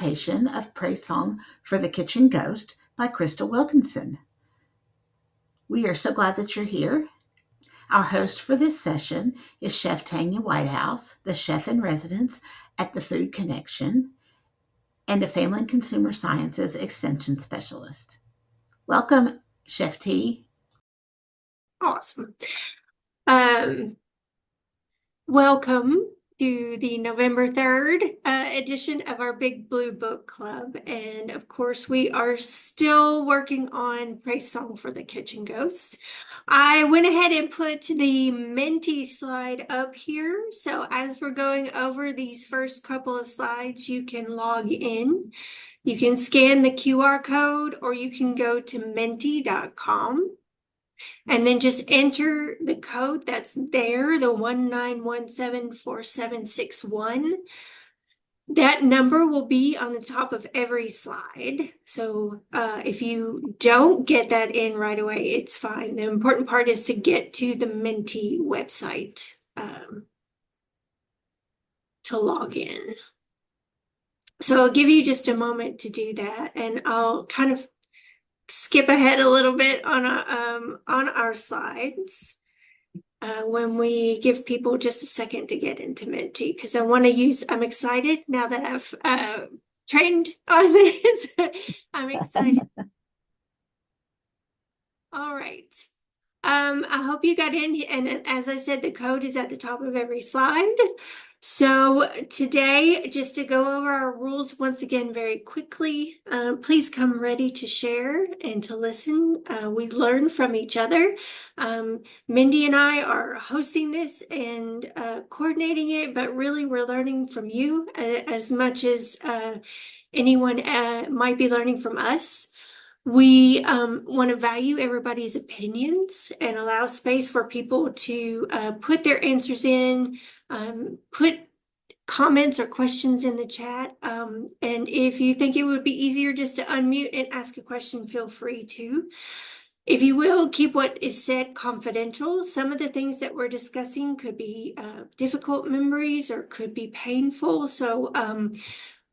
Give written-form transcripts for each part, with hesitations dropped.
adaptation of Praisesong for the Kitchen Ghost by Crystal Wilkinson. We are so glad that you're here. Our host for this session is Chef Tanya Whitehouse, the chef in residence at the Food Connection, and a Family and Consumer Sciences Extension Specialist. Welcome, Chef T. Awesome. Welcome to the November 3rd edition of our Big Blue Book Club. And of course, we are still working on Praisesong for the Kitchen Ghost. I went ahead and put the Menti slide up here. So as we're going over these first couple of slides, you can log in. You can scan the QR code, or you can go to menti.com. And then just enter the code that's there, the 19174761. That number will be on the top of every slide. So if you don't get that in right away, it's fine. The important part is to get to the Menti website to log in. So I'll give you just a moment to do that, and I'll kind of skip ahead a little bit on our slides when we give people just a second to get into Menti, because I'm excited now that I've trained on this. I'm excited. All right. I hope you got in, and as I said, the code is at the top of every slide. So today, just to go over our rules once again very quickly, please come ready to share and to listen. We learn from each other. Mindy and I are hosting this and coordinating it, but really we're learning from you as much as anyone might be learning from us. We want to value everybody's opinions and allow space for people to put their answers in, put comments or questions in the chat. And if you think it would be easier just to unmute and ask a question, feel free to. If you will, keep what is said confidential. Some of the things that we're discussing could be difficult memories or could be painful. So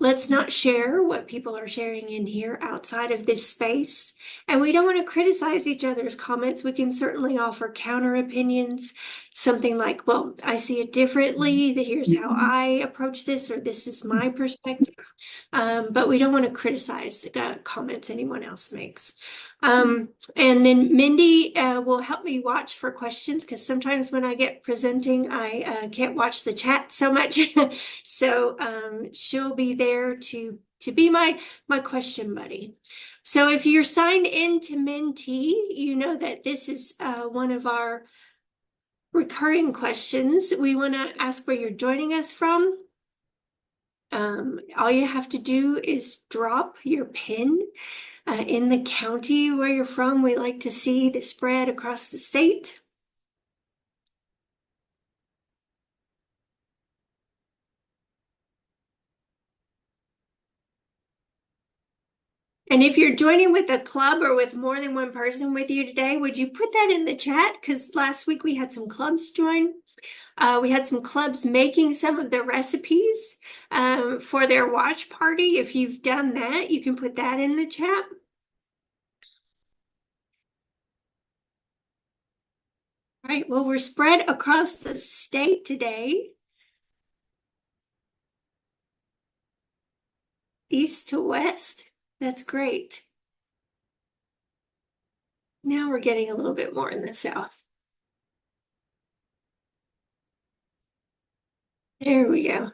let's not share what people are sharing in here outside of this space. And we don't want to criticize each other's comments. We can certainly offer counter opinions, something like, well, I see it differently. Here's how I approach this, or this is my perspective. But we don't want to criticize comments anyone else makes. And then Mindy will help me watch for questions, because sometimes when I get presenting, I can't watch the chat so much. So she'll be there to be my question buddy. So if you're signed into Menti, you know that this is one of our recurring questions. We want to ask where you're joining us from. All you have to do is drop your PIN in the county where you're from. We like to see the spread across the state. And if you're joining with a club or with more than one person with you today, would you put that in the chat? Because last week we had some clubs join. We had some clubs making some of the recipes for their watch party. If you've done that, you can put that in the chat. All right, well, we're spread across the state today. East to west. That's great. Now we're getting a little bit more in the south. There we go.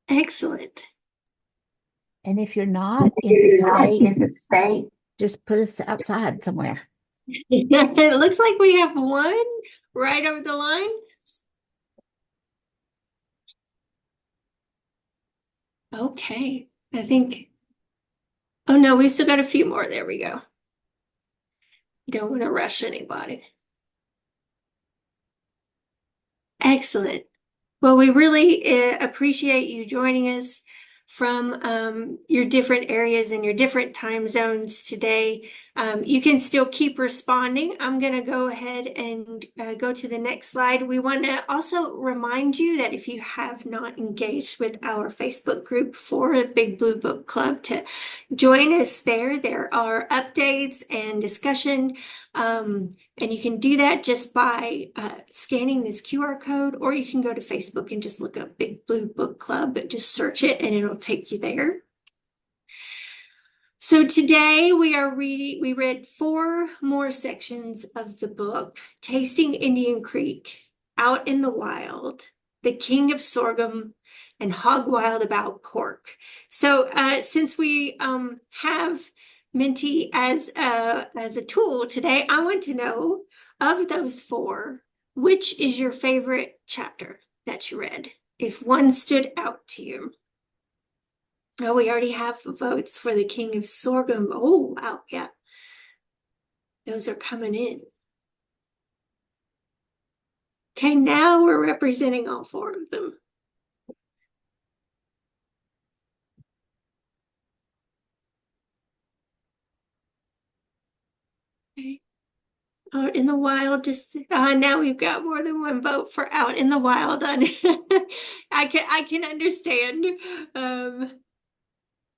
Excellent. And if you're not in the state, just put us outside somewhere. It looks like we have one right over the line. Okay, I think, oh no, we still got a few more. There we go. Don't want to rush anybody. Excellent. Well, we really appreciate you joining us. from your different areas and your different time zones today. You can still keep responding. I'm going to go ahead and go to the next slide. We want to also remind you that if you have not engaged with our Facebook group for a Big Blue Book Club, to join us there. There are updates and discussion. And you can do that just by scanning this QR code, or you can go to Facebook and just look up Big Blue Book Club, but just search it and it'll take you there. So today we read 4 more sections of the book: Tasting Indian Creek, Out in the Wild, The King of Sorghum, and Hog Wild About Pork. So since we have Minty as a tool today, I want to know, of those 4, which is your favorite chapter that you read, if one stood out to you? Oh, we already have votes for the King of Sorghum. Oh, wow, yeah. Those are coming in. Okay, now we're representing all 4 of them. Okay. Out in the Wild, just now we've got more than one vote for Out in the Wild. I can understand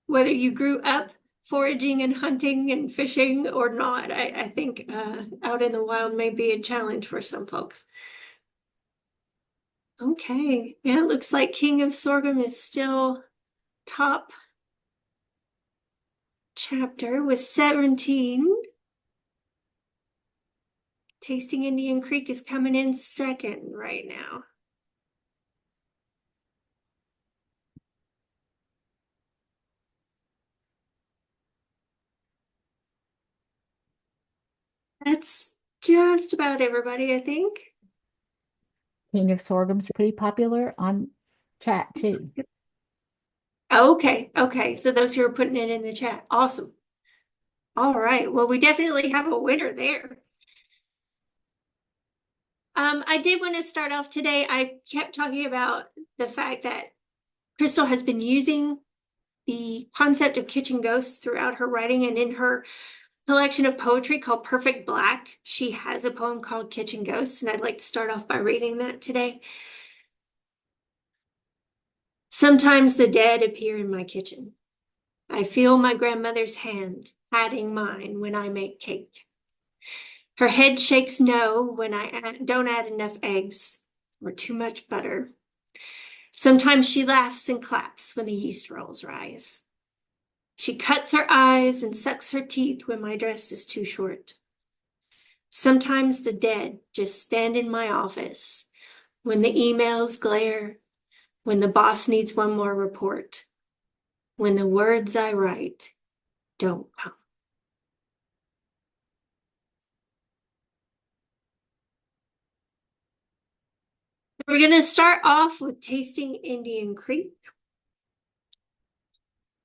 whether you grew up foraging and hunting and fishing or not. I think Out in the Wild may be a challenge for some folks. Okay, yeah, it looks like King of Sorghum is still top chapter with 17. Tasting Indian Creek is coming in second right now. That's just about everybody, I think. King of Sorghum's pretty popular on chat too. Okay, okay. So those who are putting it in the chat, awesome. All right, well, we definitely have a winner there. I did want to start off today. I kept talking about the fact that Crystal has been using the concept of kitchen ghosts throughout her writing, and in her collection of poetry called Perfect Black, she has a poem called Kitchen Ghosts, and I'd like to start off by reading that today. Sometimes the dead appear in my kitchen. I feel my grandmother's hand patting mine when I make cake. Her head shakes no when I don't add enough eggs or too much butter. Sometimes she laughs and claps when the yeast rolls rise. She cuts her eyes and sucks her teeth when my dress is too short. Sometimes the dead just stand in my office when the emails glare, when the boss needs one more report, when the words I write don't come. We're going to start off with Tasting Indian Creek.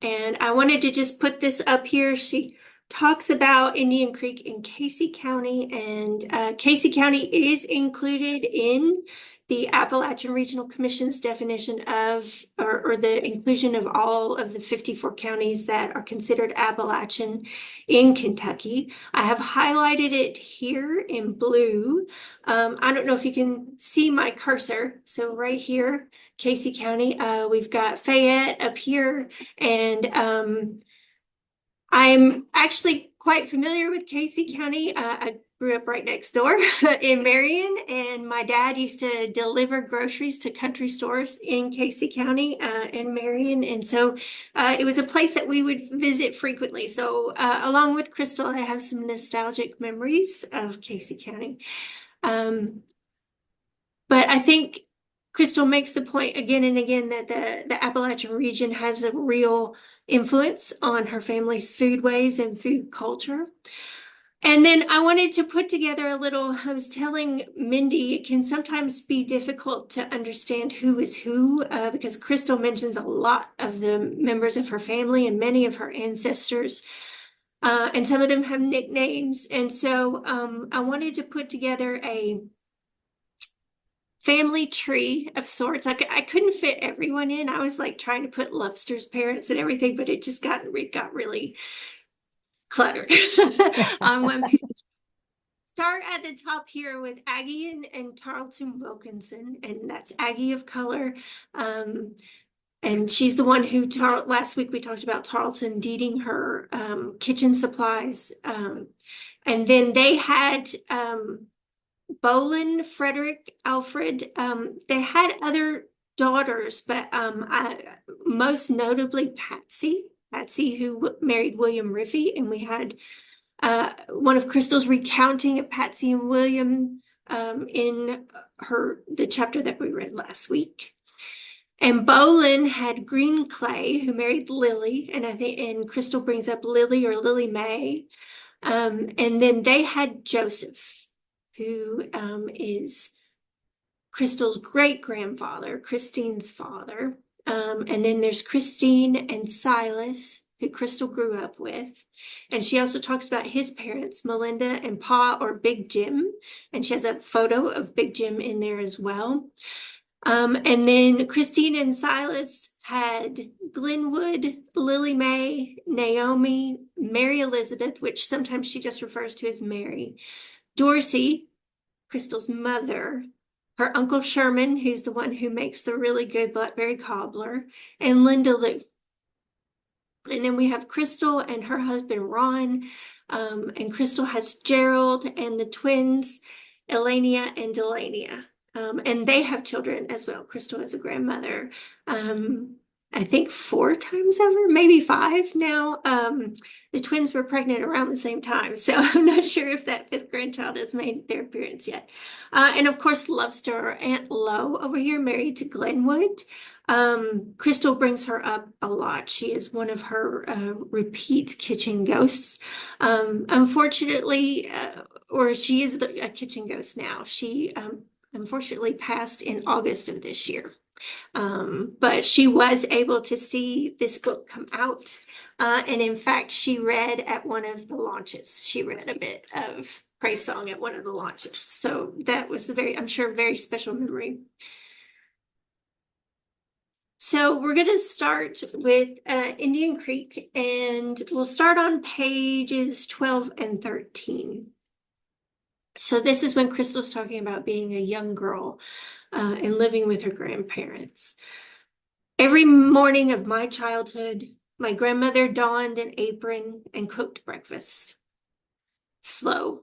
And I wanted to just put this up here. She talks about Indian Creek in Casey County, and Casey County is included in the Appalachian Regional Commission's definition of, or the inclusion of all of the 54 counties that are considered Appalachian in Kentucky. I have highlighted it here in blue. I don't know if you can see my cursor. So right here, Casey County, we've got Fayette up here, and I'm actually quite familiar with Casey County. I grew up right next door in Marion, and my dad used to deliver groceries to country stores in Casey County in Marion. And so it was a place that we would visit frequently. So along with Crystal, I have some nostalgic memories of Casey County. But I think Crystal makes the point again and again that the Appalachian region has a real influence on her family's foodways and food culture. And then I wanted to put together a little, I was telling Mindy, it can sometimes be difficult to understand who is who, because Crystal mentions a lot of the members of her family and many of her ancestors. And some of them have nicknames. And so I wanted to put together a family tree of sorts. I couldn't fit everyone in. I was like trying to put Lobster's parents and everything, but it got really cluttered on one page. Start at the top here with Aggie and Tarleton Wilkinson, and that's Aggie of color. And she's the one who last week we talked about Tarleton deeding her kitchen supplies. And then they had Bolin, Frederick, Alfred. They had other daughters, but most notably Patsy, who married William Riffey, and we had one of Crystal's recounting of Patsy and William in the chapter that we read last week. And Bolin had Green Clay, who married Lily, and Crystal brings up Lily or Lily May. And then they had Joseph, who is Crystal's great-grandfather, Christine's father. And then there's Christine and Silas, who Crystal grew up with. And she also talks about his parents, Melinda and Pa, or Big Jim. And she has a photo of Big Jim in there as well. And then Christine and Silas had Glenwood, Lily Mae, Naomi, Mary Elizabeth, which sometimes she just refers to as Mary, Dorsey, Crystal's mother, her Uncle Sherman, who's the one who makes the really good blackberry cobbler, and Linda Lou. And then we have Crystal and her husband, Ron, and Crystal has Gerald and the twins, Elania and Delania. And they have children as well. Crystal is a grandmother, I think 4 times over, maybe 5 now. The twins were pregnant around the same time, so I'm not sure if that 5th grandchild has made their appearance yet. And of course, Lovester, Aunt Lo over here, married to Glenwood. Crystal brings her up a lot. She is one of her repeat kitchen ghosts. Unfortunately, or she is a kitchen ghost now. She unfortunately passed in August of this year. But she was able to see this book come out. And in fact, she read at one of the launches. She read a bit of Praisesong at one of the launches. So that was I'm sure, a very special memory. So we're going to start with Indian Creek, and we'll start on pages 12 and 13. So this is when Crystal's talking about being a young girl and living with her grandparents. Every morning of my childhood, my grandmother donned an apron and cooked breakfast. Slow,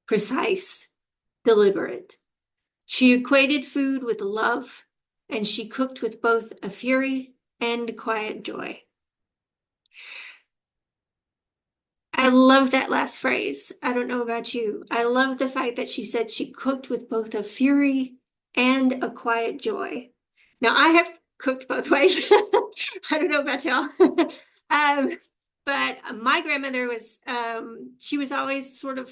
precise, deliberate. She equated food with love, and she cooked with both a fury and a quiet joy. I love that last phrase. I don't know about you. I love the fact that she said she cooked with both a fury and a quiet joy. Now, I have cooked both ways. I don't know about y'all. But my grandmother was, she was always sort of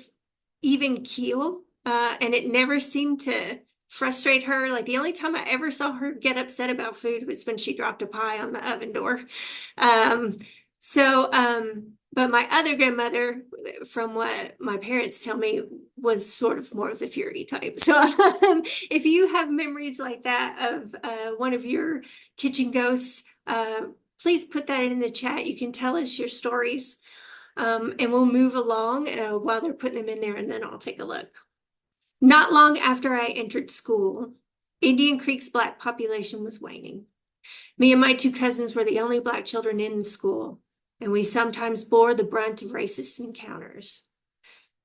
even keel, and it never seemed to frustrate her. Like the only time I ever saw her get upset about food was when she dropped a pie on the oven door. But my other grandmother, from what my parents tell me, was sort of more of the fury type. So if you have memories like that of one of your kitchen ghosts, please put that in the chat. You can tell us your stories, and we'll move along while they're putting them in there, and then I'll take a look. Not long after I entered school, Indian Creek's Black population was waning. Me and my 2 cousins were the only Black children in the school, and we sometimes bore the brunt of racist encounters.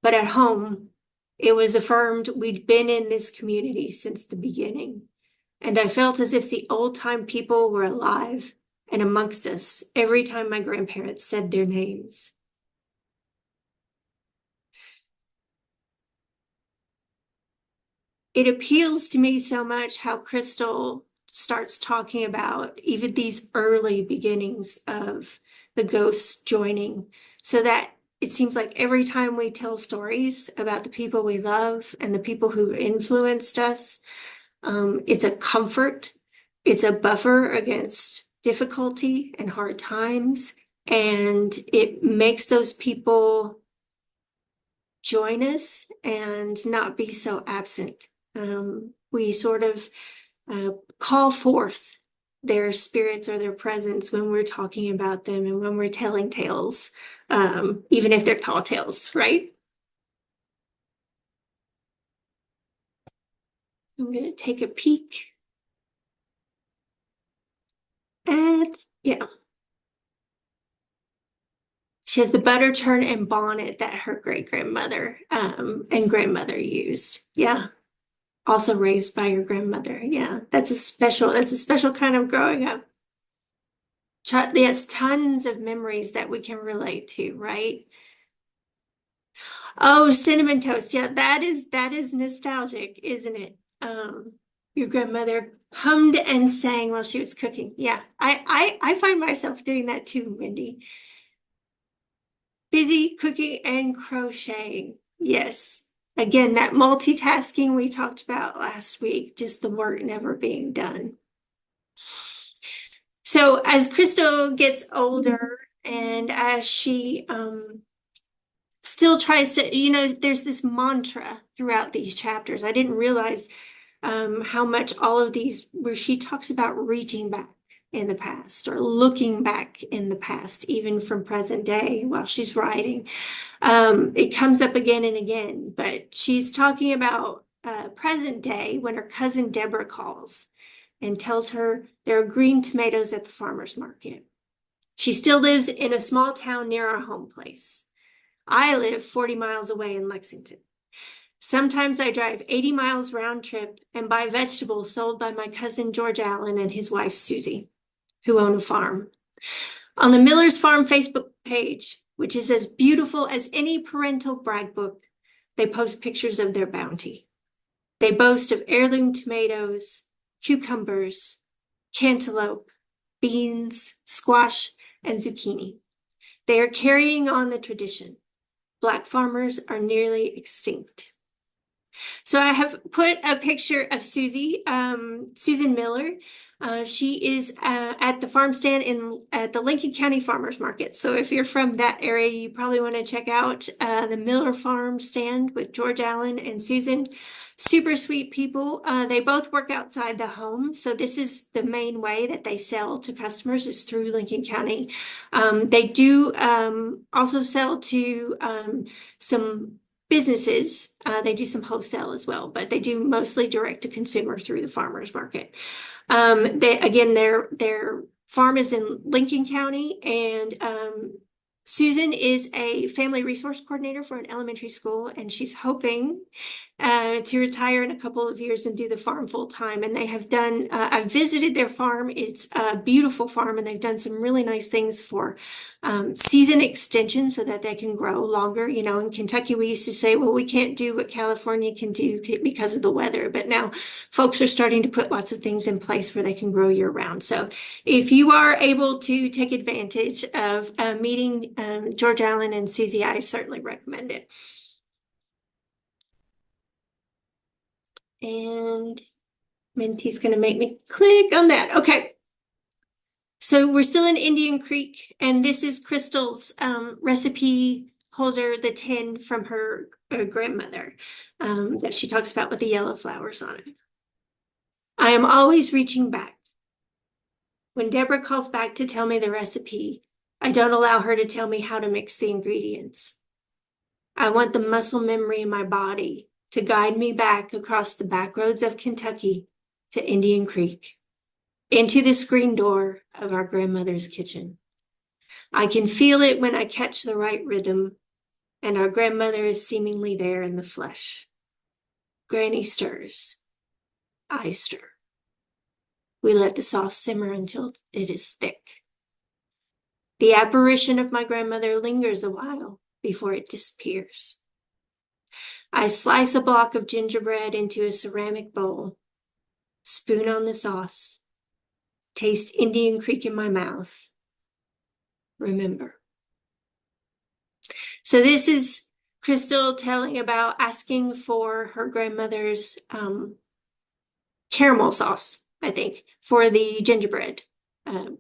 But at home, it was affirmed we'd been in this community since the beginning, and I felt as if the old-time people were alive and amongst us every time my grandparents said their names. It appeals to me so much how Crystal starts talking about even these early beginnings of the ghosts joining, so that it seems like every time we tell stories about the people we love and the people who influenced us, it's a comfort, it's a buffer against difficulty and hard times, and it makes those people join us and not be so absent. We sort of call forth their spirits or their presence when we're talking about them and when we're telling tales, even if they're tall tales, right? I'm going to take a peek at, yeah. She has the butter churn and bonnet that her great-grandmother and grandmother used. Yeah. Also raised by your grandmother. Yeah. That's a special kind of growing up. Yes, tons of memories that we can relate to, right? Oh, cinnamon toast. Yeah, that is nostalgic, isn't it? Your grandmother hummed and sang while she was cooking. Yeah, I find myself doing that too, Wendy. Busy cooking and crocheting. Yes. Again, that multitasking we talked about last week, just the work never being done. So as Crystal gets older and as she still tries to, there's this mantra throughout these chapters. I didn't realize how much all of these, where she talks about reaching back in the past or looking back in the past, even from present day while she's writing. It comes up again and again, but she's talking about present day when her cousin Deborah calls and tells her there are green tomatoes at the farmer's market. She still lives in a small town near our home place. I live 40 miles away in Lexington. Sometimes I drive 80 miles round trip and buy vegetables sold by my cousin George Allen and his wife Susie, who own a farm. On the Miller's Farm Facebook page, which is as beautiful as any parental brag book, they post pictures of their bounty. They boast of heirloom tomatoes, cucumbers, cantaloupe, beans, squash, and zucchini. They are carrying on the tradition. Black farmers are nearly extinct. So I have put a picture of Susie, Susan Miller. She is at the farm stand at the Lincoln County Farmers Market. So if you're from that area, you probably want to check out the Miller Farm stand with George Allen and Susan. Super sweet people. They both work outside the home. So this is the main way that they sell to customers is through Lincoln County. They do also sell to some businesses. They do some wholesale as well, but they do mostly direct to consumer through the farmers market. Their farm is in Lincoln County, and Susan is a family resource coordinator for an elementary school, and she's hoping to retire in a couple of years and do the farm full time. And they have done, I've visited their farm. It's a beautiful farm, and they've done some really nice things for season extension so that they can grow longer. In Kentucky, we used to say, well, we can't do what California can do because of the weather. But now folks are starting to put lots of things in place where they can grow year round. So if you are able to take advantage of meeting George Allen and Susie, I certainly recommend it. And Minty's going to make me click on that. Okay. So we're still in Indian Creek, and this is Crystal's recipe holder, the tin from her grandmother that she talks about with the yellow flowers on it. I am always reaching back. When Deborah calls back to tell me the recipe, I don't allow her to tell me how to mix the ingredients. I want the muscle memory in my body to guide me back across the back roads of Kentucky to Indian Creek, into the screen door of our grandmother's kitchen. I can feel it when I catch the right rhythm, and our grandmother is seemingly there in the flesh. Granny stirs. I stir. We let the sauce simmer until it is thick. The apparition of my grandmother lingers a while before it disappears. I slice a block of gingerbread into a ceramic bowl, spoon on the sauce, taste Indian Creek in my mouth. Remember. So this is Crystal telling about asking for her grandmother's caramel sauce, I think, for the gingerbread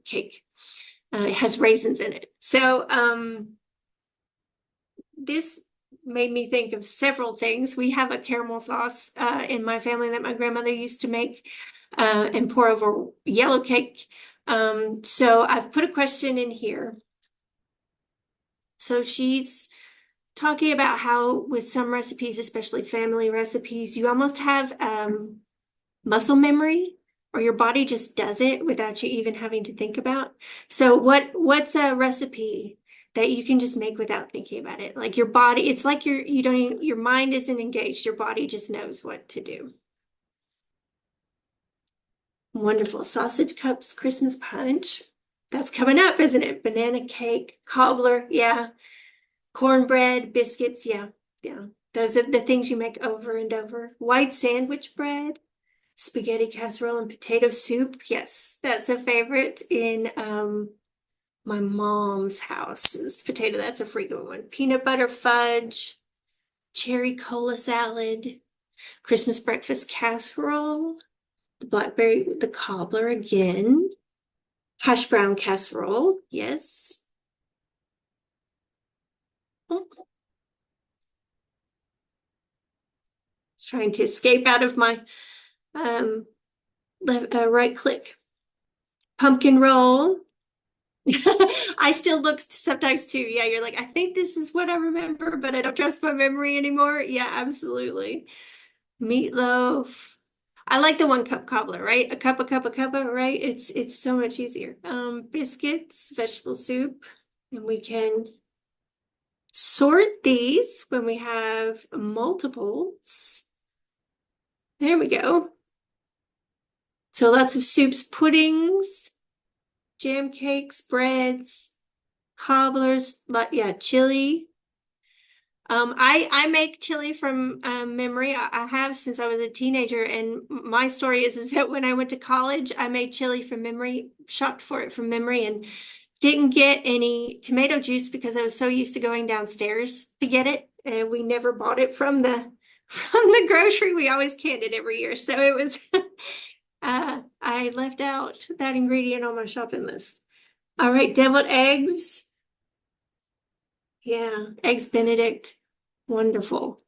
cake. It has raisins in it. So this made me think of several things. We have a caramel sauce in my family that my grandmother used to make and pour over yellow cake. So I've put a question in here. So she's talking about how with some recipes, especially family recipes, you almost have muscle memory, or your body just does it without you even having to think about. So what's a recipe that you can just make without thinking about it? Like your body, it's like you don't even, your mind isn't engaged, your body just knows what to do. Wonderful. Sausage cups, Christmas punch. That's coming up, isn't it? Banana cake, cobbler, yeah. Cornbread, biscuits, yeah, yeah. Those are the things you make over and over. White sandwich bread, spaghetti casserole and potato soup. Yes, that's a favorite in my mom's house is potato. That's a frequent one. Peanut butter fudge, cherry cola salad, Christmas breakfast casserole, the blackberry with the cobbler again, hash brown casserole. Yes. Oh, it's trying to escape out of my left right click. Pumpkin roll. I still look sometimes too. Yeah, you're like, I think this is what I remember, but I don't trust my memory anymore. Yeah, absolutely. Meatloaf. I like the one cup cobbler, right? A cup, right? It's so much easier. Biscuits, vegetable soup, and we can sort these when we have multiples. There we go. So lots of soups, puddings, jam cakes, breads, cobblers, yeah, chili. I make chili from memory. I have since I was a teenager, and my story is that when I went to college, I made chili from memory, shopped for it from memory, and didn't get any tomato juice because I was so used to going downstairs to get it, and we never bought it from the from the grocery. We always canned it every year, so it was I left out that ingredient on my shopping list. All right, deviled eggs. Yeah, eggs Benedict. Wonderful.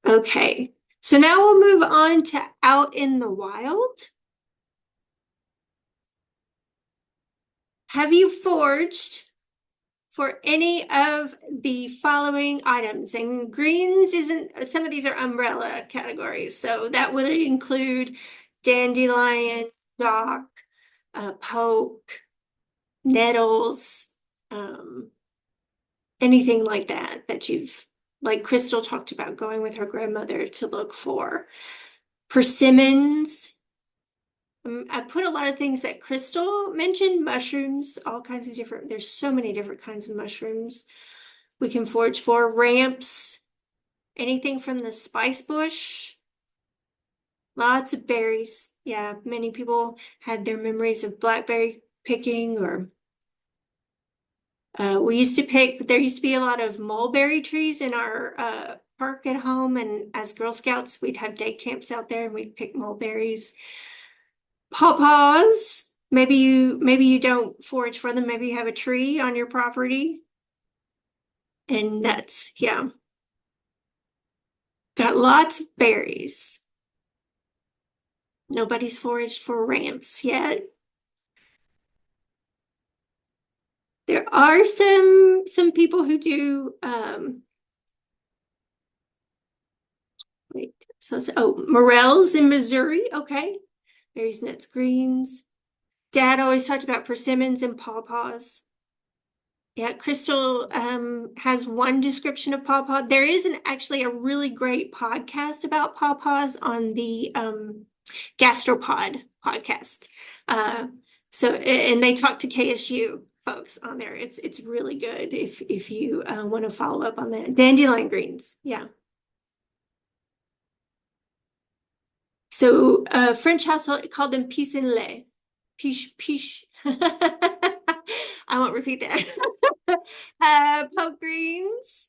Okay, so now we'll move on to out in the wild. Have you foraged for any of the following items? And greens isn't, some of these are umbrella categories. So that would include dandelion, dock, poke, nettles, anything like that that you've, like Crystal talked about going with her grandmother to look for. Persimmons. I put a lot of things that Crystal mentioned, mushrooms, all kinds of different, there's so many different kinds of mushrooms we can forage for. Ramps, anything from the spice bush, lots of berries. Yeah, many people had their memories of blackberry picking, or we used to pick, there used to be a lot of mulberry trees in our park at home, and as Girl Scouts, we'd have day camps out there and we'd pick mulberries. Pawpaws. Maybe you don't forage for them. Maybe you have a tree on your property. And nuts. Yeah. Got lots of berries. Nobody's foraged for ramps yet. There are some people who do wait, oh, morels in Missouri. Okay. Berries, nuts, greens. Dad always talked about persimmons and pawpaws. Yeah, Crystal has one description of pawpaw. There is actually a really great podcast about pawpaws on the Gastropod podcast. So and they talk to KSU folks on there. It's really good if you want to follow up on that. Dandelion greens, yeah. So French household called them pissenlit. Piche, piche. I won't repeat that. Poke greens.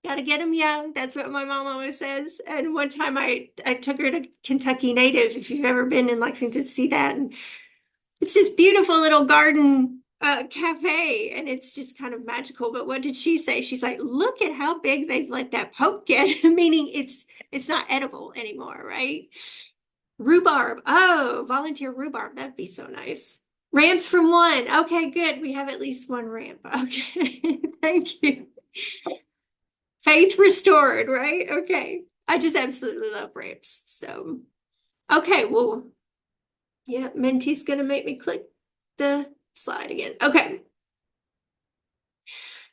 Gotta get them young. That's what my mom always says. And one time I took her to Kentucky Native, if you've ever been in Lexington to see that. And it's this beautiful little garden cafe, and it's just kind of magical. But what did she say? She's like, look at how big they've let that poke get, meaning it's not edible anymore, right? Rhubarb. Oh, volunteer rhubarb. That'd be so nice. Ramps from one. Okay, good. We have at least one ramp. Okay, thank you. Faith restored, right? Okay. I just absolutely love ramps. So, okay, well, yeah, Minty's gonna make me click the slide again. Okay.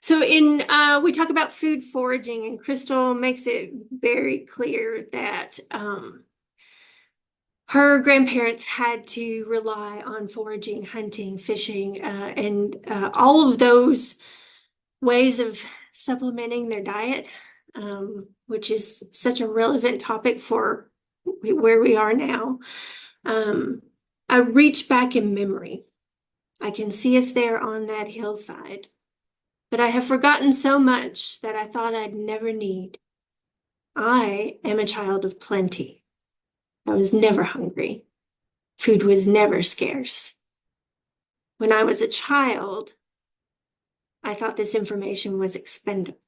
So we talk about food foraging, and Crystal makes it very clear that her grandparents had to rely on foraging, hunting, fishing, and all of those ways of supplementing their diet, which is such a relevant topic for where we are now. I reach back in memory. I can see us there on that hillside, but I have forgotten so much that I thought I'd never need. I am a child of plenty. I was never hungry. Food was never scarce. When I was a child, I thought this information was expendable.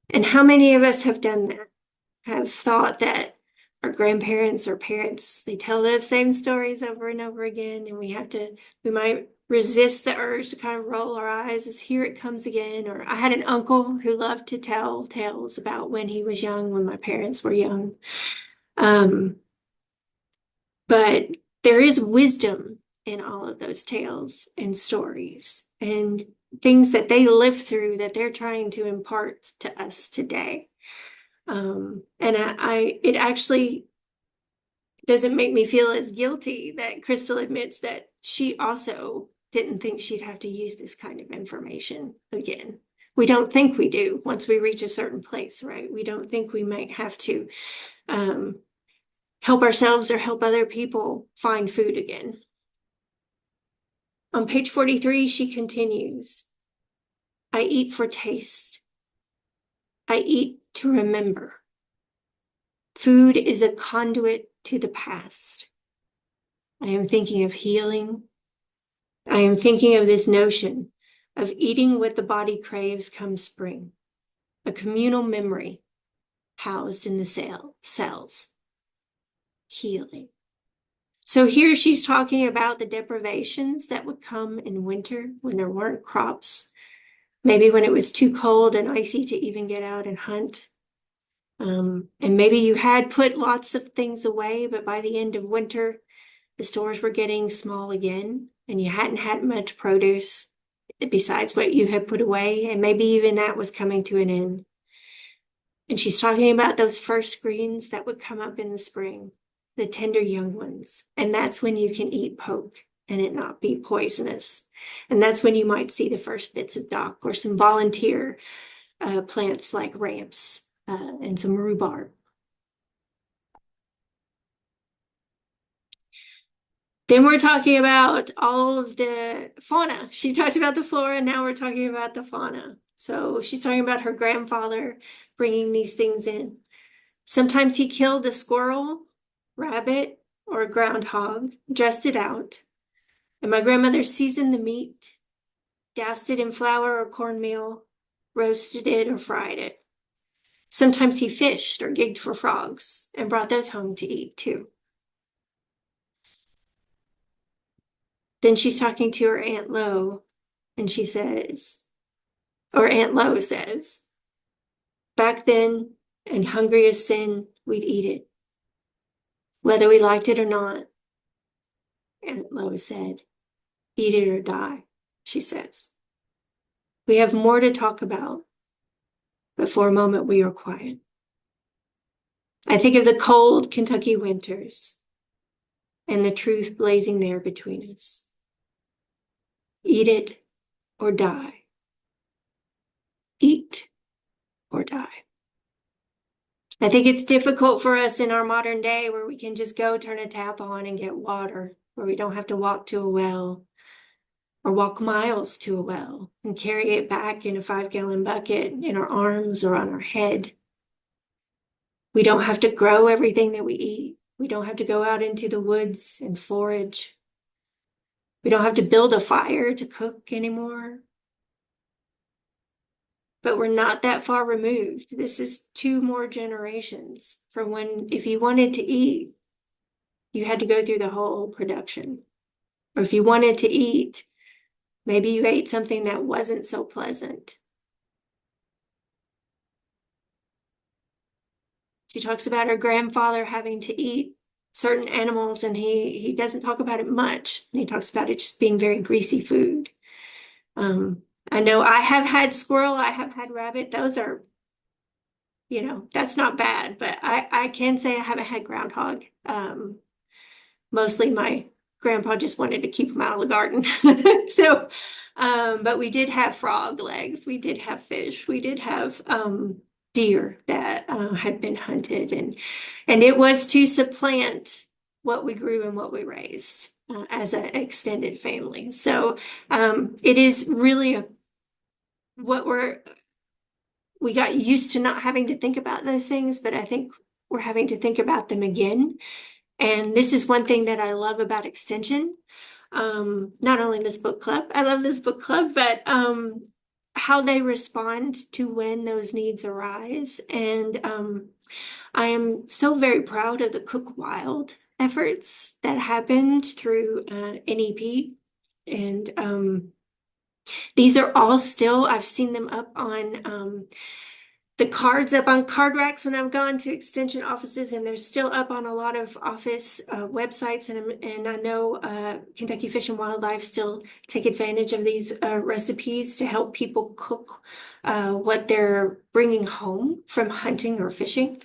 And how many of us have done that? Have thought that our grandparents or parents, they tell those same stories over and over again, and we might resist the urge to kind of roll our eyes as here it comes again. Or I had an uncle who loved to tell tales about when he was young, when my parents were young. But there is wisdom in all of those tales and stories and things that they lived through that they're trying to impart to us today. And it actually doesn't make me feel as guilty that Crystal admits that she also didn't think she'd have to use this kind of information again. We don't think we do once we reach a certain place, right? We don't think we might have to help ourselves or help other people find food again. On page 43, she continues, I eat for taste. I eat to remember. Food is a conduit to the past. I am thinking of healing. I am thinking of this notion of eating what the body craves come spring, a communal memory housed in the cells. Healing. So here she's talking about the deprivations that would come in winter when there weren't crops, maybe when it was too cold and icy to even get out and hunt. And maybe you had put lots of things away, but by the end of winter, the stores were getting small again, and you hadn't had much produce besides what you had put away, and maybe even that was coming to an end. And she's talking about those first greens that would come up in the spring, the tender young ones. And that's when you can eat poke and it not be poisonous. And that's when you might see the first bits of dock or some volunteer plants like ramps and some rhubarb. Then we're talking about all of the fauna. She talked about the flora, and now we're talking about the fauna. So she's talking about her grandfather bringing these things in. Sometimes he killed a squirrel, rabbit, or a groundhog, dressed it out. And my grandmother seasoned the meat, doused it in flour or cornmeal, roasted it or fried it. Sometimes he fished or gigged for frogs and brought those home to eat too. Then she's talking to her Aunt Lo, and she says, or Aunt Lo says, back then, and hungry as sin, we'd eat it. Whether we liked it or not, Aunt Lo said, eat it or die, she says. We have more to talk about, but for a moment we are quiet. I think of the cold Kentucky winters and the truth blazing there between us. Eat it or die. Eat or die. I think it's difficult for us in our modern day where we can just go turn a tap on and get water, where we don't have to walk to a well or walk miles to a well and carry it back in a 5-gallon bucket in our arms or on our head. We don't have to grow everything that we eat. We don't have to go out into the woods and forage. We don't have to build a fire to cook anymore. But we're not that far removed. This is two more generations from when, if you wanted to eat, you had to go through the whole production. Or if you wanted to eat, maybe you ate something that wasn't so pleasant. She talks about her grandfather having to eat certain animals, and he doesn't talk about it much. And he talks about it just being very greasy food. I know I have had squirrel, I have had rabbit. Those are, that's not bad, but I can say I haven't had groundhog. Mostly my grandpa just wanted to keep them out of the garden. So, but we did have frog legs, we did have fish, we did have deer that had been hunted, and it was to supplant what we grew and what we raised as an extended family. So it is really what we got used to not having to think about those things, but I think we're having to think about them again. And this is one thing that I love about Extension. Not only this book club, I love this book club, but how they respond to when those needs arise. And I am so very proud of the Cook Wild efforts that happened through NEP. And these are all still, I've seen them up on the cards up on card racks when I've gone to extension offices, and they're still up on a lot of office websites. And I know Kentucky Fish and Wildlife still take advantage of these recipes to help people cook what they're bringing home from hunting or fishing.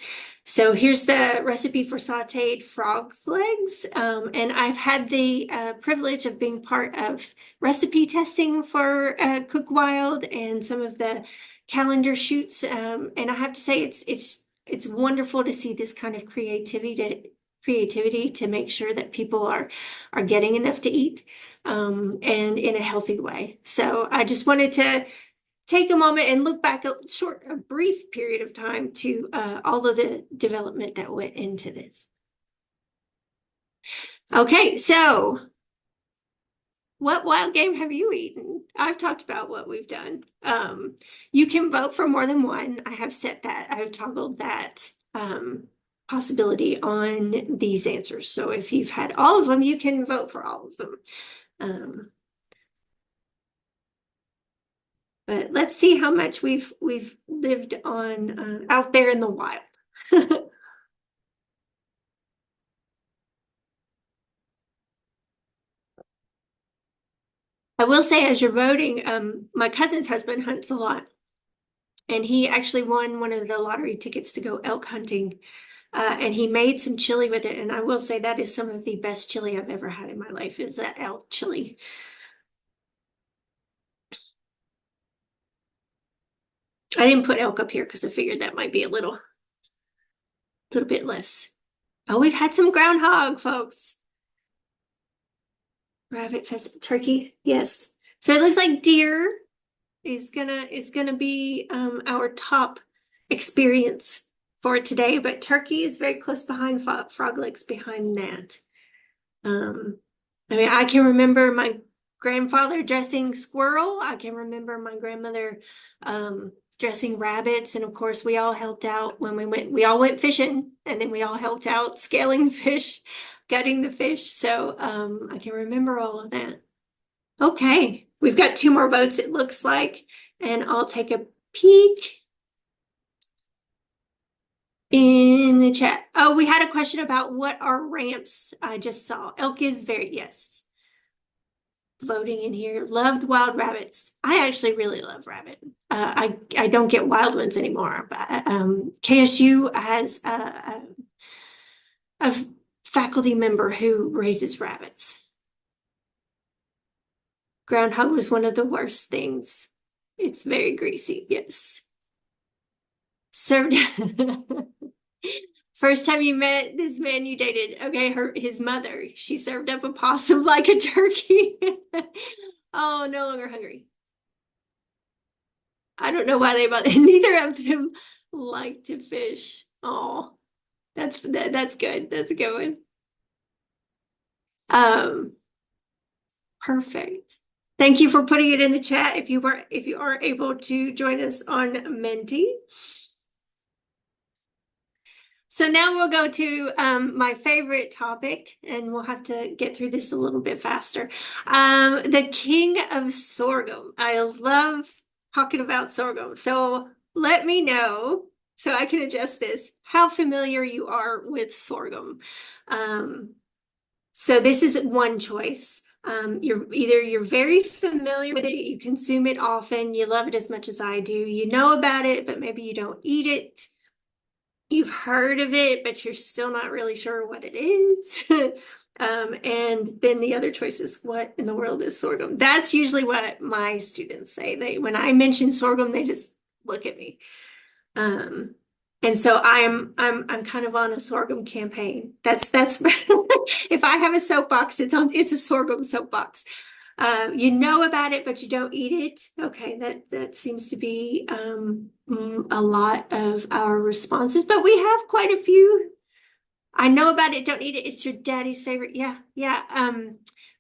So here's the recipe for sauteed frog's legs. And I've had the privilege of being part of recipe testing for Cook Wild and some of the calendar shoots. And I have to say it's wonderful to see this kind of creativity to make sure that people are getting enough to eat and in a healthy way. So I just wanted to take a moment and look back a brief period of time to all of the development that went into this. Okay, so what wild game have you eaten? I've talked about what we've done. You can vote for more than one. I have set that, I've toggled that possibility on these answers. So if you've had all of them, you can vote for all of them. But let's see how much we've lived on out there in the wild. I will say, as you're voting, my cousin's husband hunts a lot, and he actually won one of the lottery tickets to go elk hunting, and he made some chili with it. And I will say that is some of the best chili I've ever had in my life, is that elk chili. I didn't put elk up here because I figured that might be a little bit less. Oh, we've had some groundhog, folks. Rabbit, pheasant, turkey. Yes. So it looks like deer is gonna be our top experience for today, but turkey is very close behind, frog legs behind that. I mean, I can remember my grandfather dressing squirrel. I can remember my grandmother dressing rabbits, and of course we all helped out when we all went fishing, and then we all helped out scaling the fish, gutting the fish. So I can remember all of that. Okay, we've got two more votes, it looks like, and I'll take a peek in the chat. Oh, we had a question about what are ramps. I just saw elk is yes. Voting in here. Loved wild rabbits. I actually really love rabbit. I don't get wild ones anymore, but KSU has a faculty member who raises rabbits. Groundhog was one of the worst things. It's very greasy, yes. Served. First time you met this man you dated, okay, his mother, she served up a possum like a turkey. Oh, no longer hungry. I don't know why they bought neither of them like to fish. Oh, that's good. That's a good one. Perfect. Thank you for putting it in the chat if you aren't able to join us on Menti. So now we'll go to my favorite topic, and we'll have to get through this a little bit faster. The king of sorghum. I love talking about sorghum. So let me know, so I can adjust this, how familiar you are with sorghum. So this is one choice. You're very familiar with it, you consume it often, you love it as much as I do, you know about it, but maybe you don't eat it. You've heard of it, but you're still not really sure what it is. And then the other choice is, what in the world is sorghum? That's usually what my students say. When I mention sorghum, they just look at me. And so I'm kind of on a sorghum campaign. That's if I have a soapbox, it's a sorghum soapbox. You know about it, but you don't eat it. Okay, that seems to be a lot of our responses, but we have quite a few. I know about it, don't eat it. It's your daddy's favorite. Yeah, yeah.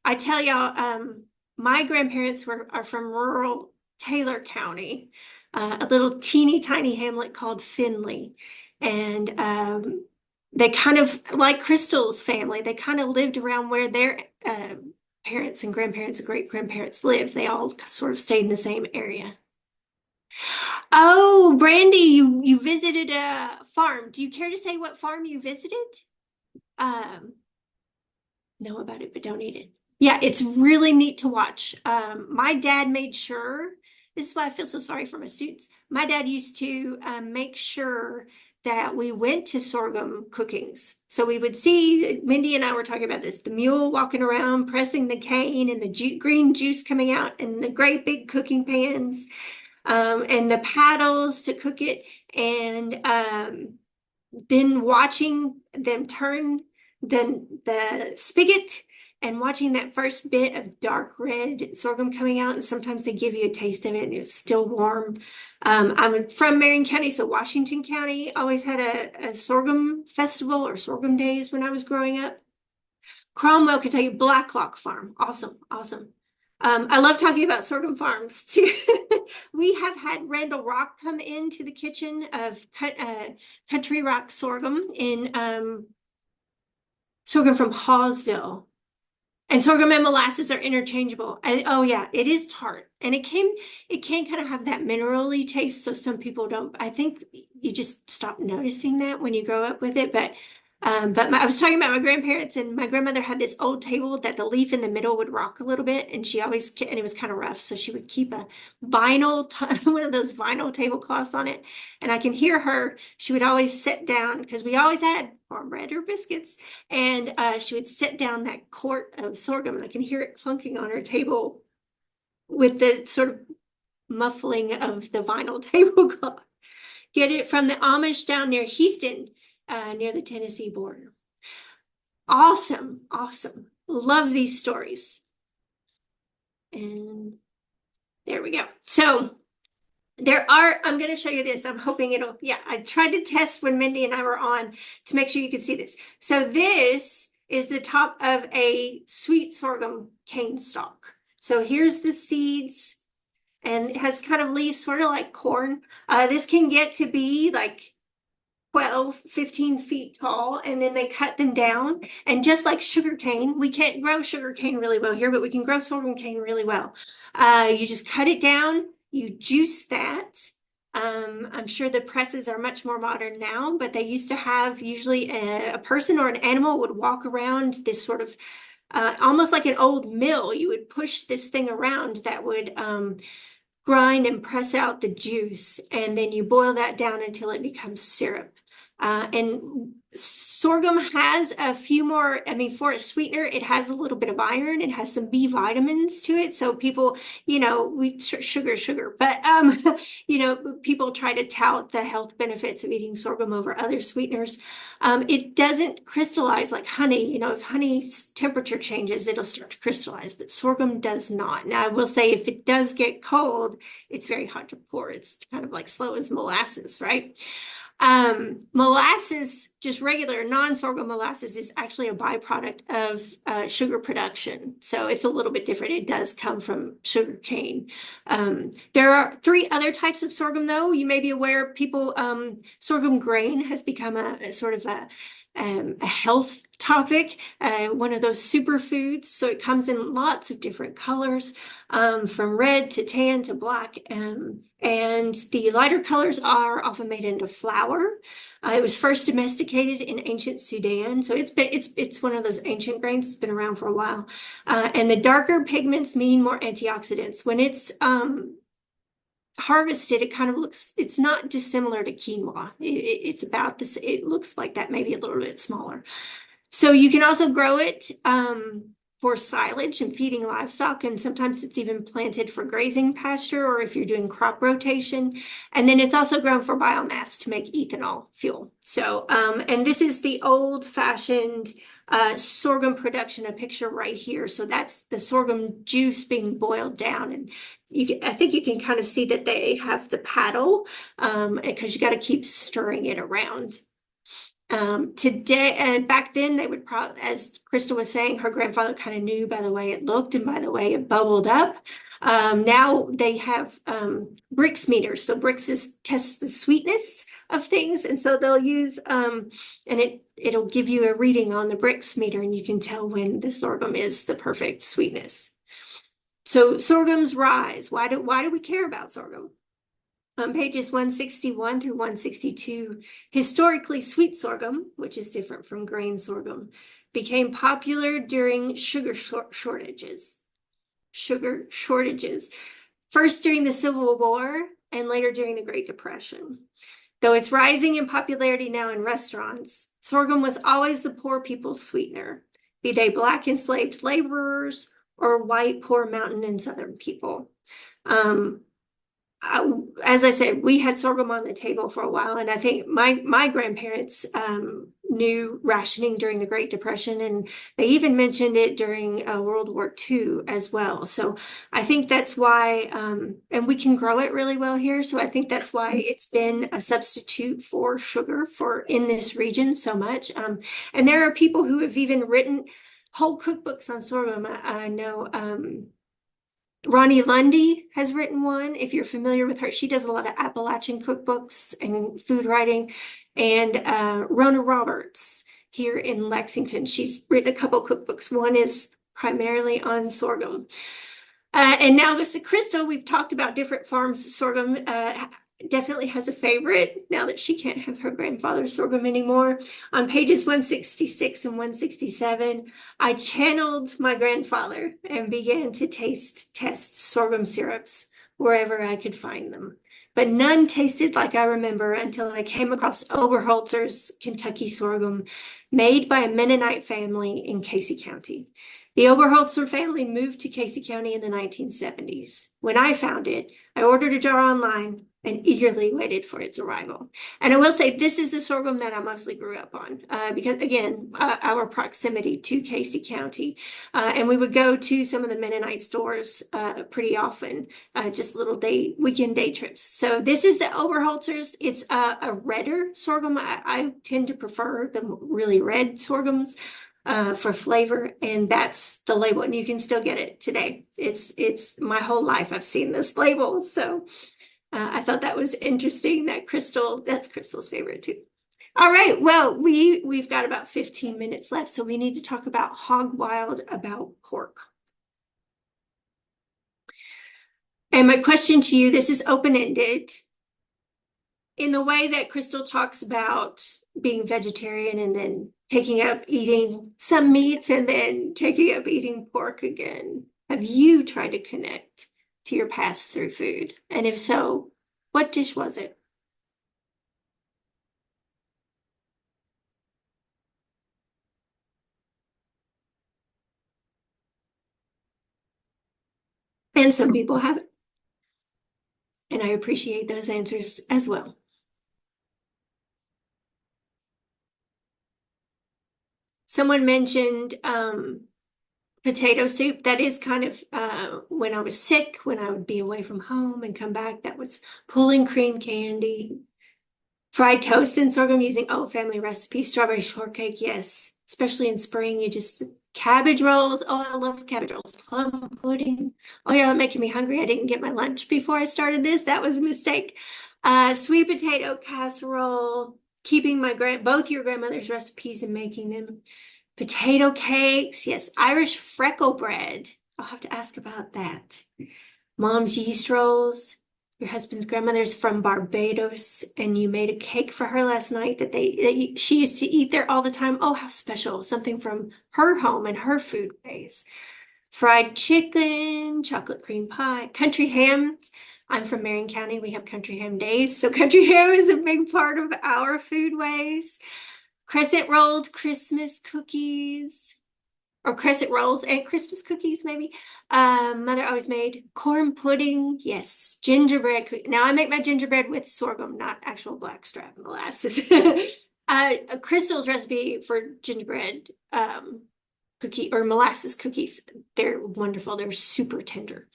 I tell y'all, my grandparents are from rural Taylor County, a little teeny tiny hamlet called Finley. And they kind of, like Crystal's family, they kind of lived around where their parents and grandparents and great grandparents lived. They all sort of stayed in the same area. Oh, Brandy, you visited a farm. Do you care to say what farm you visited? Um, know about it, but don't eat it. Yeah, it's really neat to watch. My dad made sure, this is why I feel so sorry for my students. My dad used to make sure that we went to sorghum cookings. So we would see, Mindy and I were talking about this, the mule walking around, pressing the cane and the green juice coming out in the great big cooking pans, and the paddles to cook it. And then watching them turn the spigot and watching that first bit of dark red sorghum coming out. And sometimes they give you a taste of it and it's still warm. I'm from Marion County, so Washington County always had a sorghum festival or sorghum days when I was growing up. Cromwell, Kentucky, Blacklock Farm. Awesome, awesome. I love talking about sorghum farms too. We have had Randall Rock come into the kitchen of Country Rock sorghum in sorghum from Hawesville. And sorghum and molasses are interchangeable. Oh yeah, it is tart. And it can kind of have that minerally taste. So some people don't, I think you just stop noticing that when you grow up with it. But I was talking about my grandparents, and my grandmother had this old table that the leaf in the middle would rock a little bit, and and it was kind of rough. So she would keep a one of those vinyl tablecloths on it. And I can hear her, she would always sit down because we always had cornbread or biscuits. And she would sit down that quart of sorghum, and I can hear it clunking on her table with the sort of muffling of the vinyl tablecloth. Get it from the Amish down near Houston, near the Tennessee border. Awesome, awesome. Love these stories. And there we go. So I'm going to show you this. I'm hoping yeah, I tried to test when Mindy and I were on to make sure you could see this. So this is the top of a sweet sorghum cane stalk. So here's the seeds, and it has kind of leaves sort of like corn. This can get to be like 12, 15 feet tall, and then they cut them down. And just like sugar cane, we can't grow sugar cane really well here, but we can grow sorghum cane really well. You just cut it down, you juice that. I'm sure the presses are much more modern now, but they used to have usually a person or an animal would walk around this sort of almost like an old mill. You would push this thing around that would grind and press out the juice, and then you boil that down until it becomes syrup. And sorghum has a few more, I mean, for a sweetener, it has a little bit of iron, it has some B vitamins to it. So people, sugar, but, people try to tout the health benefits of eating sorghum over other sweeteners. It doesn't crystallize like honey. If honey's temperature changes, it'll start to crystallize, but sorghum does not. Now, I will say if it does get cold, it's very hard to pour. It's kind of like slow as molasses, right? Molasses, just regular non-sorghum molasses, is actually a byproduct of sugar production. So it's a little bit different. It does come from sugar cane. There are three other types of sorghum, though. You may be aware, people, sorghum grain has become a sort of a health topic, one of those superfoods. So it comes in lots of different colors, from red to tan to black. And the lighter colors are often made into flour. It was first domesticated in ancient Sudan, so it's one of those ancient grains. It's been around for a while. And the darker pigments mean more antioxidants. When it's harvested, it kind of looks, it's not dissimilar to quinoa. It's about this, it looks like that, maybe a little bit smaller. So you can also grow it for silage and feeding livestock, and sometimes it's even planted for grazing pasture or if you're doing crop rotation. And then it's also grown for biomass to make ethanol fuel. So, and this is the old-fashioned sorghum production, a picture right here. So that's the sorghum juice being boiled down, and I think you can kind of see that they have the paddle, because you got to keep stirring it around. Today and back then, they would probably, as Crystal was saying, her grandfather kind of knew by the way it looked and by the way it bubbled up. Now they have Brix meters. So Brix tests the sweetness of things, and so they'll use and it'll give you a reading on the Brix meter, and you can tell when the sorghum is the perfect sweetness. So sorghum's rise. Why do we care about sorghum? On pages 161 through 162, historically sweet sorghum, which is different from grain sorghum, became popular during sugar shortages. First during the Civil War and later during the Great Depression. Though it's rising in popularity now in restaurants, sorghum was always the poor people's sweetener, be they black enslaved laborers or white poor mountain and southern people. As I said, we had sorghum on the table for a while, and I think my grandparents knew rationing during the Great Depression, and they even mentioned it during World War II as well. So I think that's why, and we can grow it really well here. So I think that's why it's been a substitute for sugar in this region so much. And there are people who have even written whole cookbooks on sorghum. I know. Ronnie Lundy has written one. If you're familiar with her, she does a lot of Appalachian cookbooks and food writing. And Rona Roberts here in Lexington, she's written a couple cookbooks. One is primarily on sorghum. And now with the Crystal, we've talked about different farms of sorghum. Definitely has a favorite now that she can't have her grandfather's sorghum anymore. On pages 166 and 167, I channeled my grandfather and began to test sorghum syrups wherever I could find them. But none tasted like I remember until I came across Oberholzer's Kentucky sorghum, made by a Mennonite family in Casey County. The Oberholzer family moved to Casey County in the 1970s. When I found it, I ordered a jar online and eagerly waited for its arrival. And I will say, this is the sorghum that I mostly grew up on, because again, our proximity to Casey County. And we would go to some of the Mennonite stores pretty often, just little weekend day trips. So this is the Oberholzers. It's a redder sorghum. I tend to prefer the really red sorghums for flavor, and that's the label, and you can still get it today. It's my whole life I've seen this label, so I thought that was interesting. That's Crystal's favorite too. All right, well, we've got about 15 minutes left, so we need to talk about Hog Wild about pork. And my question to you, this is open-ended. In the way that Crystal talks about being vegetarian and then taking up eating some meats and then taking up eating pork again, have you tried to connect to your past through food? And if so, what dish was it? And some people haven't. And I appreciate those answers as well. Someone mentioned potato soup. That is kind of when I was sick, when I would be away from home and come back, that was pulling cream candy. Fried toast and sorghum using old family recipe. Strawberry shortcake, yes. Especially in spring, you just cabbage rolls. Oh, I love cabbage rolls. Plum pudding. Oh, you're making me hungry. I didn't get my lunch before I started this. That was a mistake. Sweet potato casserole. Keeping both your grandmother's recipes and making them. Potato cakes. Yes, Irish freckle bread. I'll have to ask about that. Mom's yeast rolls. Your husband's grandmother's from Barbados, and you made a cake for her last night she used to eat there all the time. Oh, how special. Something from her home and her food ways. Fried chicken, chocolate cream pie, country ham. I'm from Marion County. We have country ham days. So country ham is a big part of our food ways. Crescent rolled Christmas cookies or crescent rolls and Christmas cookies, maybe. Mother always made corn pudding. Yes, gingerbread cookie. Now I make my gingerbread with sorghum, not actual blackstrap molasses. Crystal's recipe for gingerbread cookie or molasses cookies. They're wonderful. They're super tender.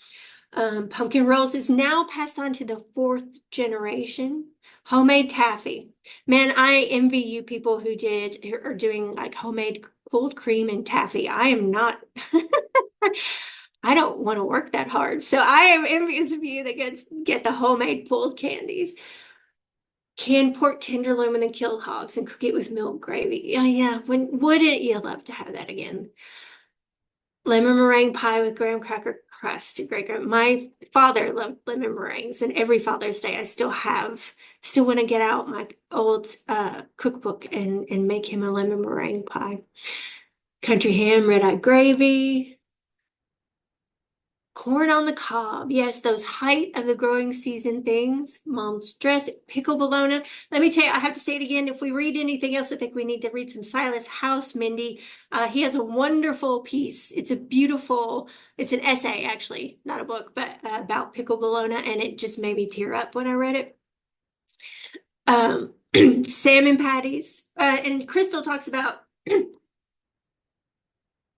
Pumpkin rolls is now passed on to the fourth generation. Homemade taffy. Man, I envy you people who are doing like homemade cold cream and taffy. I am not, I don't want to work that hard. So I am envious of you that get the homemade pulled candies. Canned pork tenderloin and killed hogs and cook it with milk gravy. Yeah. Wouldn't you love to have that again? Lemon meringue pie with graham cracker crust. My father loved lemon meringues, and every Father's Day I still want to get out my old cookbook and make him a lemon meringue pie. Country ham, red-eye gravy. Corn on the cob. Yes, those height of the growing season things. Mom's dress, pickle bologna. Let me tell you, I have to say it again. If we read anything else, I think we need to read some Silas House, Mindy. He has a wonderful piece. It's an essay, actually, not a book, but about pickle bologna, and it just made me tear up when I read it. Salmon patties. And Crystal talks about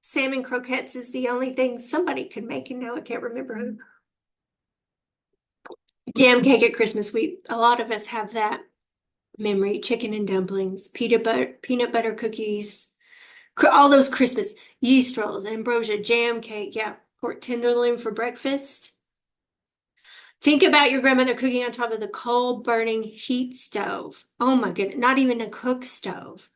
salmon croquettes is the only thing somebody could make, and now I can't remember who. Jam cake at Christmas. A lot of us have that memory. Chicken and dumplings, peanut butter cookies, all those Christmas yeast rolls, ambrosia, jam cake. Yeah, pork tenderloin for breakfast. Think about your grandmother cooking on top of the coal burning heat stove. Oh my goodness, not even a cook stove.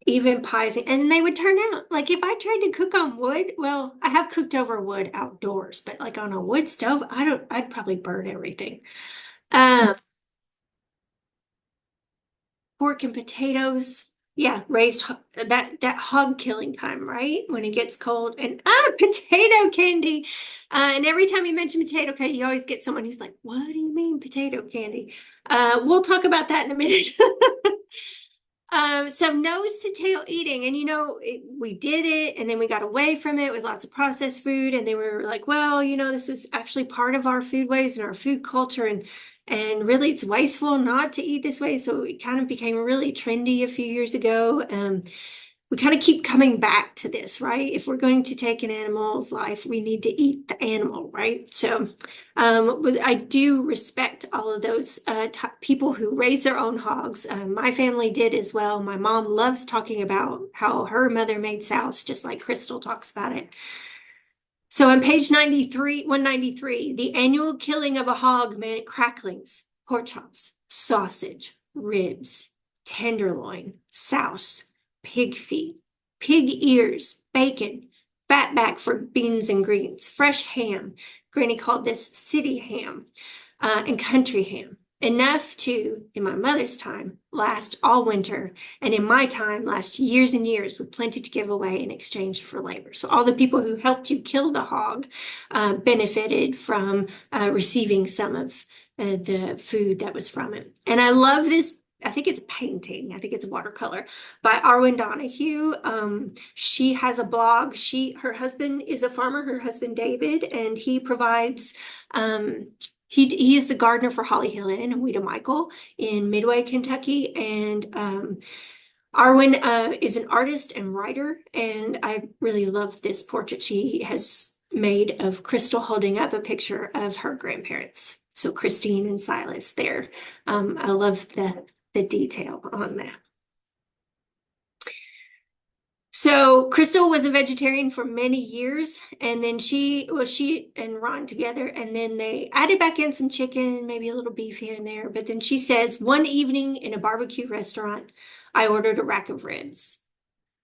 Even pies, and they would turn out like if I tried to cook on wood. Well, I have cooked over wood outdoors, but like on a wood stove, I'd probably burn everything. Pork and potatoes. Yeah, raised that hog killing time, right? When it gets cold and potato candy. And every time you mention potato candy, you always get someone who's like, "What do you mean potato candy?" We'll talk about that in a minute. So nose to tail eating, and we did it, and then we got away from it with lots of processed food, and then we were like, well, this is actually part of our food ways and our food culture, and really it's wasteful not to eat this way. So it kind of became really trendy a few years ago. We kind of keep coming back to this, right? If we're going to take an animal's life, we need to eat the animal, right? So I do respect all of those people who raise their own hogs. My family did as well. My mom loves talking about how her mother made souse, just like Crystal talks about it. So on page 193, the annual killing of a hog meant cracklings, pork chops, sausage, ribs, tenderloin, souse, pig feet, pig ears, bacon, fatback for beans and greens, fresh ham. Granny called this city ham, and country ham. Enough to, in my mother's time, last all winter, and in my time, last years and years, with plenty to give away in exchange for labor. So all the people who helped you kill the hog benefited from receiving some of the food that was from it. And I love this. I think it's a painting. I think it's a watercolor by Arwen Donahue. She has a blog. Her husband is a farmer, her husband David, and he provides he is the gardener for Holly Hill Inn and Weta Michael in Midway, Kentucky. And Arwen is an artist and writer, and I really love this portrait she has made of Crystal holding up a picture of her grandparents. So Christine and Silas there. I love the detail on that. So Crystal was a vegetarian for many years, and then she and Ron together, and then they added back in some chicken, maybe a little beef here and there. But then she says, one evening in a barbecue restaurant, I ordered a rack of ribs.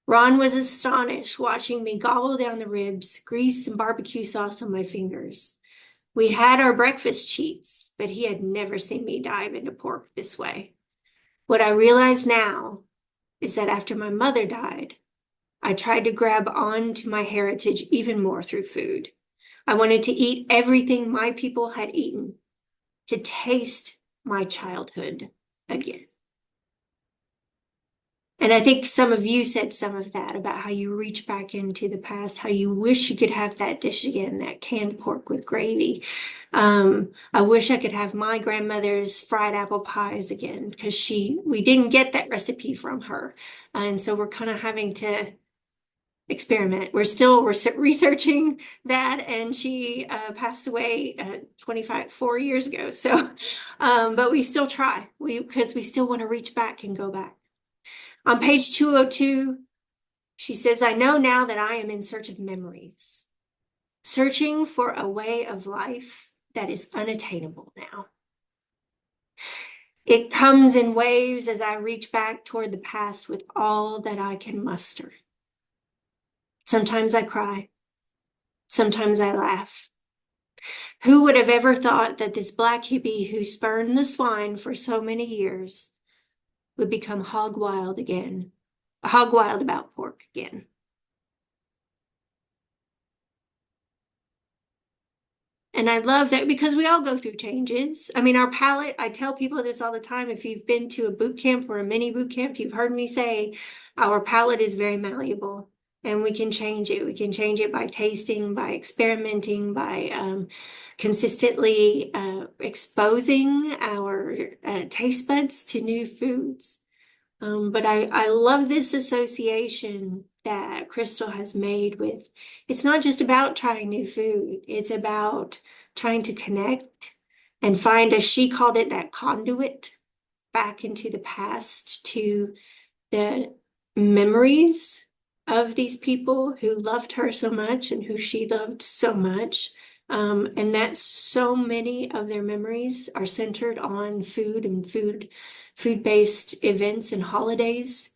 Ron was astonished watching me gobble down the ribs, grease and barbecue sauce on my fingers. We had our breakfast cheats, but he had never seen me dive into pork this way. What I realize now is that after my mother died, I tried to grab on to my heritage even more through food. I wanted to eat everything my people had eaten, to taste my childhood again. And I think some of you said some of that about how you reach back into the past, how you wish you could have that dish again, that canned pork with gravy. I wish I could have my grandmother's fried apple pies again, because we didn't get that recipe from her. And so we're kind of having to experiment. We're still researching that, and she passed away 4 years ago. So, but we still try, because we still want to reach back and go back. On page 202, she says, I know now that I am in search of memories, searching for a way of life that is unattainable now. It comes in waves as I reach back toward the past with all that I can muster. Sometimes I cry. Sometimes I laugh. Who would have ever thought that this black hippie who spurned the swine for so many years would become hog wild again, hog wild about pork again? And I love that, because we all go through changes. I mean, our palate, I tell people this all the time. If you've been to a boot camp or a mini boot camp, you've heard me say our palate is very malleable, and we can change it. We can change it by tasting, by experimenting, by consistently exposing our taste buds to new foods. But I love this association that Crystal has made with, it's not just about trying new food, it's about trying to connect and find, as she called it, that conduit back into the past, to the memories of these people who loved her so much and who she loved so much. And that so many of their memories are centered on food and food-based events and holidays,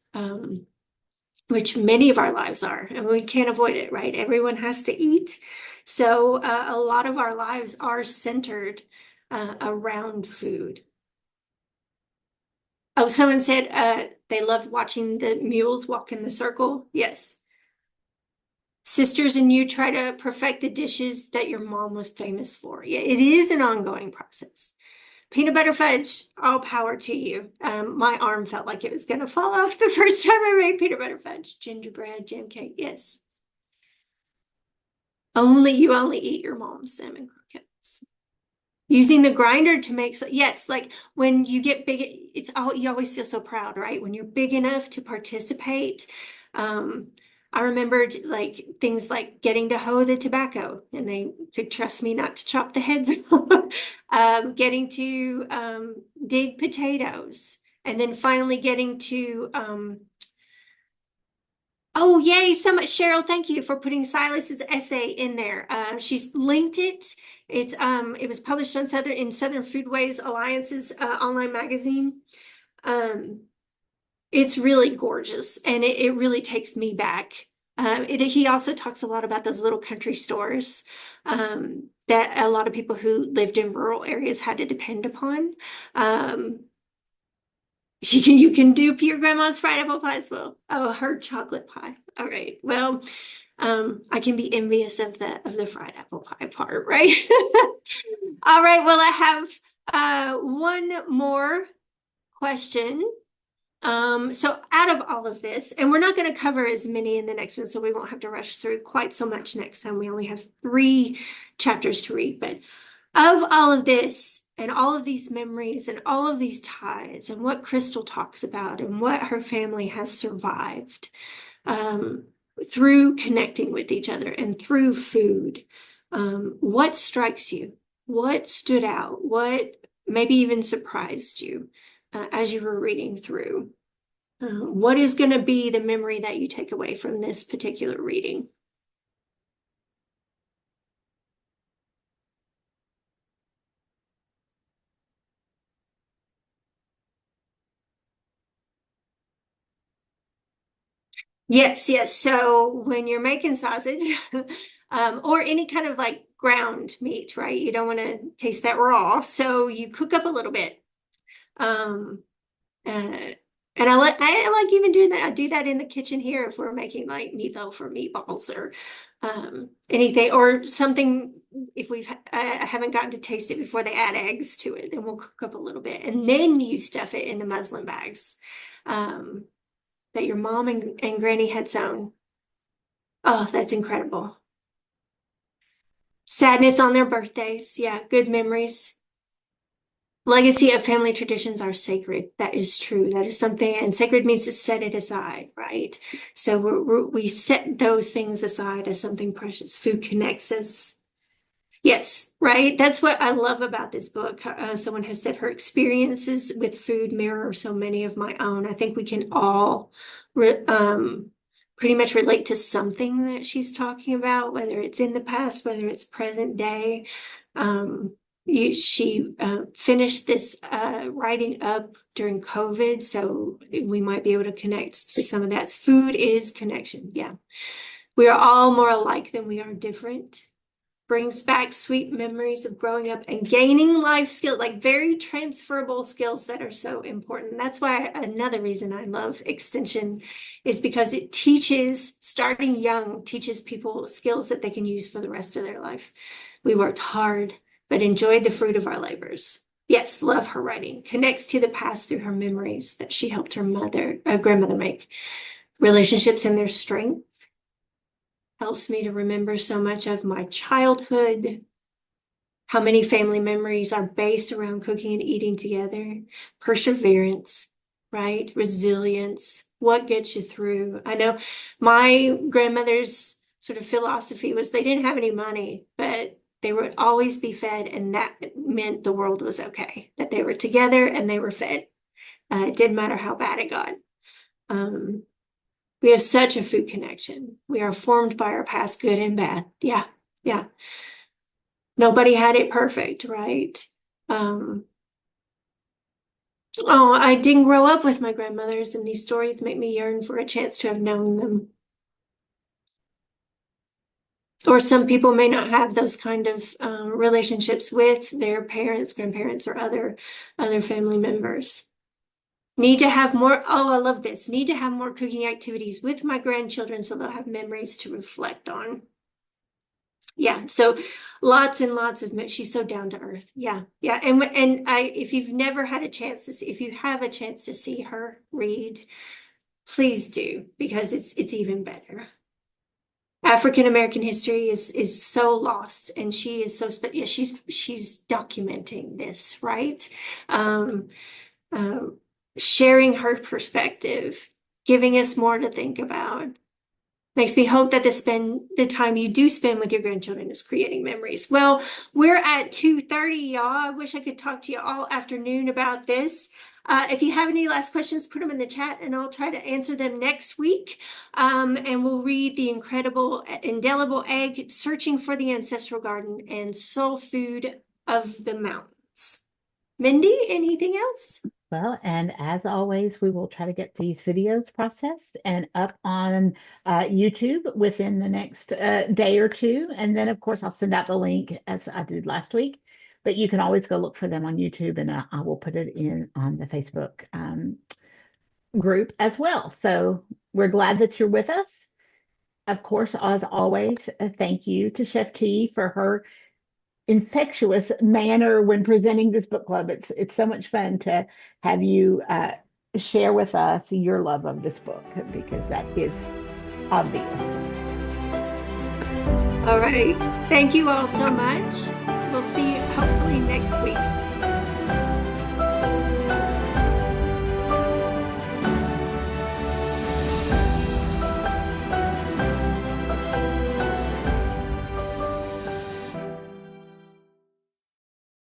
which many of our lives are, and we can't avoid it, right? Everyone has to eat. So a lot of our lives are centered around food. Oh, someone said they love watching the mules walk in the circle. Yes. Sisters and you try to perfect the dishes that your mom was famous for. Yeah, it is an ongoing process. Peanut butter fudge, all power to you. My arm felt like it was going to fall off the first time I made peanut butter fudge. Gingerbread, gem cake, yes. You only eat your mom's salmon croquettes. Using the grinder to make, yes, like when you get big, you always feel so proud, right? When you're big enough to participate. I remembered like things like getting to hoe the tobacco, and they could trust me not to chop the heads off. Getting to dig potatoes, and then finally getting to oh, yay, so much, Cheryl. Thank you for putting Silas's essay in there. She's linked it. It was published on Southern Foodways Alliance's online magazine. It's really gorgeous, and it really takes me back. He also talks a lot about those little country stores that a lot of people who lived in rural areas had to depend upon. You can dupe your grandma's fried apple pie as well. Oh, her chocolate pie. All right. Well, I can be envious of the fried apple pie part, right? All right. Well, I have one more question. So out of all of this, and we're not going to cover as many in the next one, so we won't have to rush through quite so much next time. We only have 3 chapters to read, but of all of this and all of these memories and all of these ties and what Crystal talks about and what her family has survived through connecting with each other and through food, what strikes you? What stood out? What maybe even surprised you? as you were reading through? What is going to be the memory that you take away from this particular reading? Yes, yes. So when you're making sausage, or any kind of like ground meat, right? You don't want to taste that raw. So you cook up a little bit. Um, uh, and I like even doing that. I do that in the kitchen here if we're making like meatloaf or meatballs or anything or something. If I haven't gotten to taste it before they add eggs to it, then we'll cook up a little bit, and then you stuff it in the muslin bags that your mom and Granny had sewn. Oh, that's incredible. Sadness on their birthdays. Yeah, good memories. Legacy of family traditions are sacred. That is true. That is something, and sacred means to set it aside, right? So we set those things aside as something precious. Food connects us. Yes, right. That's what I love about this book. Someone has said her experiences with food mirror so many of my own. I think we can all pretty much relate to something that she's talking about, whether it's in the past, whether it's present day. Um, she finished this writing up during COVID, so we might be able to connect to some of that. Food is connection. Yeah. We are all more alike than we are different. Brings back sweet memories of growing up and gaining life skills, like very transferable skills that are so important. That's why another reason I love extension is because it teaches, starting young, teaches people skills that they can use for the rest of their life. We worked hard, but enjoyed the fruit of our labors. Yes, love her writing. Connects to the past through her memories that she helped her grandmother make. Relationships and their strength. Helps me to remember so much of my childhood, how many family memories are based around cooking and eating together, perseverance, right? Resilience, what gets you through. I know my grandmother's sort of philosophy was they didn't have any money, but they would always be fed, and that meant the world was okay, that they were together and they were fed. It didn't matter how bad it got. We have such a food connection. We are formed by our past, good and bad. Yeah, yeah. Nobody had it perfect, right? Oh, I didn't grow up with my grandmothers, and these stories make me yearn for a chance to have known them. Or some people may not have those kind of relationships with their parents, grandparents, or other family members. Need to have more, oh, I love this. Need to have more cooking activities with my grandchildren so they'll have memories to reflect on. Yeah, so lots and lots of, she's so down to earth. Yeah, yeah. And if you've never had a chance to see, if you have a chance to see her read, please do, because it's even better. African American history is so lost, and she is so yeah, she's documenting this, right? Sharing her perspective, giving us more to think about. Makes me hope that the time you do spend with your grandchildren is creating memories. Well, we're at 2:30, y'all. I wish I could talk to you all afternoon about this. If you have any last questions, put them in the chat and I'll try to answer them next week. And we'll read The Incredible Indelible Egg, Searching for the Ancestral Garden, and Soul Food of the Mountains. Mindy, anything else? Well, and as always, we will try to get these videos processed and up on YouTube within the next day or two. And then, of course, I'll send out the link as I did last week. But you can always go look for them on YouTube, and I will put it in on the Facebook group as well. So we're glad that you're with us. Of course, as always, thank you to Chef T for her infectious manner when presenting this book club. It's so much fun to have you share with us your love of this book, because that is obvious. All right. Thank you all so much. We'll see you hopefully next week.